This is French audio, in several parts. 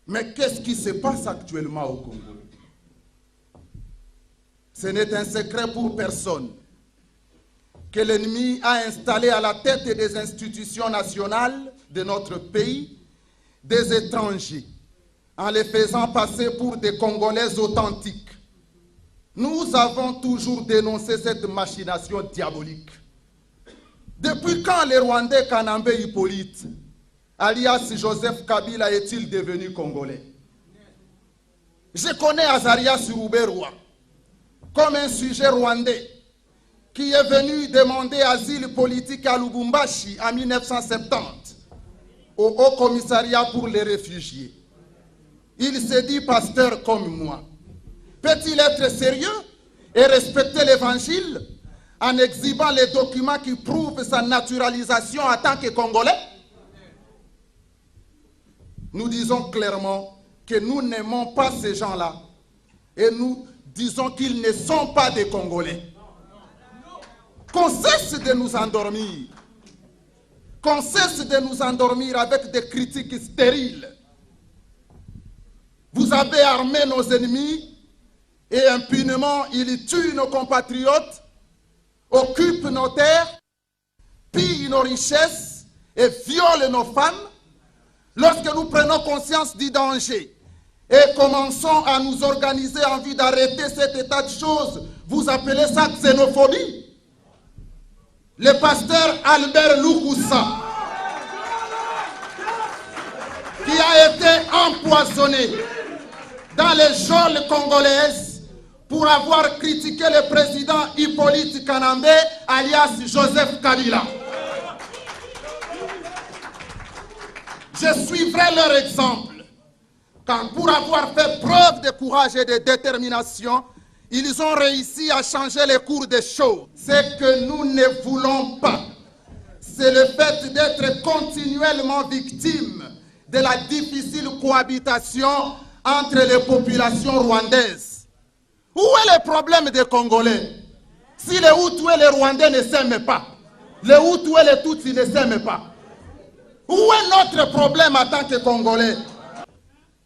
Mais qu'est-ce qui se passe actuellement au Congo? Ce n'est un secret pour personne que l'ennemi a installé à la tête des institutions nationales de notre pays des étrangers, en les faisant passer pour des Congolais authentiques. Nous avons toujours dénoncé cette machination diabolique. Depuis quand le Rwandais Kanambe Hippolyte, alias Joseph Kabila, est-il devenu Congolais? Je connais Azarias Ruberwa comme un sujet rwandais qui est venu demander asile politique à Lubumbashi en 1970 au Haut Commissariat pour les réfugiés. Il s'est dit pasteur comme moi. Peut-il être sérieux et respecter l'évangile en exhibant les documents qui prouvent sa naturalisation en tant que Congolais? Nous disons clairement que nous n'aimons pas ces gens-là et nous disons qu'ils ne sont pas des Congolais. Qu'on cesse de nous endormir. Qu'on cesse de nous endormir avec des critiques stériles. Vous avez armé nos ennemis et impunément ils tuent nos compatriotes, occupent nos terres, pillent nos richesses et violent nos femmes. Lorsque nous prenons conscience du danger et commençons à nous organiser en vue d'arrêter cet état de choses, vous appelez ça xénophobie? Le pasteur Albert Lukoussa, qui a été empoisonné dans les geôles congolaises pour avoir critiqué le président Hippolyte Kanambe, alias Joseph Kabila. Je suivrai leur exemple, car pour avoir fait preuve de courage et de détermination, ils ont réussi à changer les cours des choses. Ce que nous ne voulons pas, c'est le fait d'être continuellement victimes de la difficile cohabitation entre les populations rwandaises. Où est le problème des Congolais? Si les Hutus et les Rwandais ne s'aiment pas, les Hutus et les Tutsis ne s'aiment pas, où est notre problème en tant que Congolais?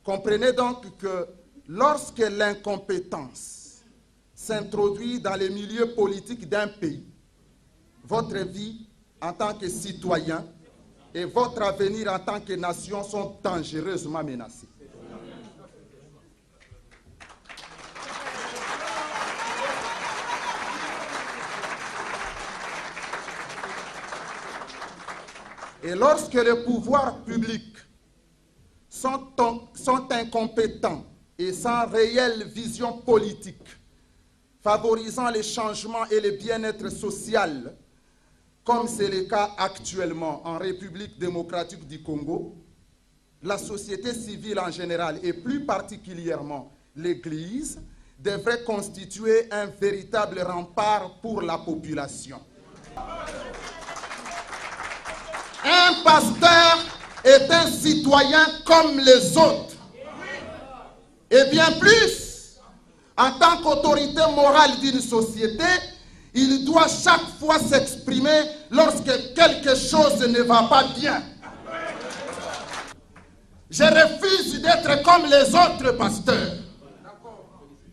Comprenez donc que lorsque l'incompétence s'introduit dans les milieux politiques d'un pays, votre vie en tant que citoyen et votre avenir en tant que nation sont dangereusement menacés. Et lorsque les pouvoirs publics sont incompétents et sans réelle vision politique, favorisant les changements et le bien-être social, comme c'est le cas actuellement en République démocratique du Congo, la société civile en général et plus particulièrement l'Église devrait constituer un véritable rempart pour la population. Un pasteur est un citoyen comme les autres. Et bien plus, en tant qu'autorité morale d'une société, il doit chaque fois s'exprimer lorsque quelque chose ne va pas bien. Je refuse d'être comme les autres pasteurs.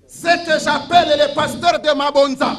Ce que j'appelle les pasteurs de Mabonza.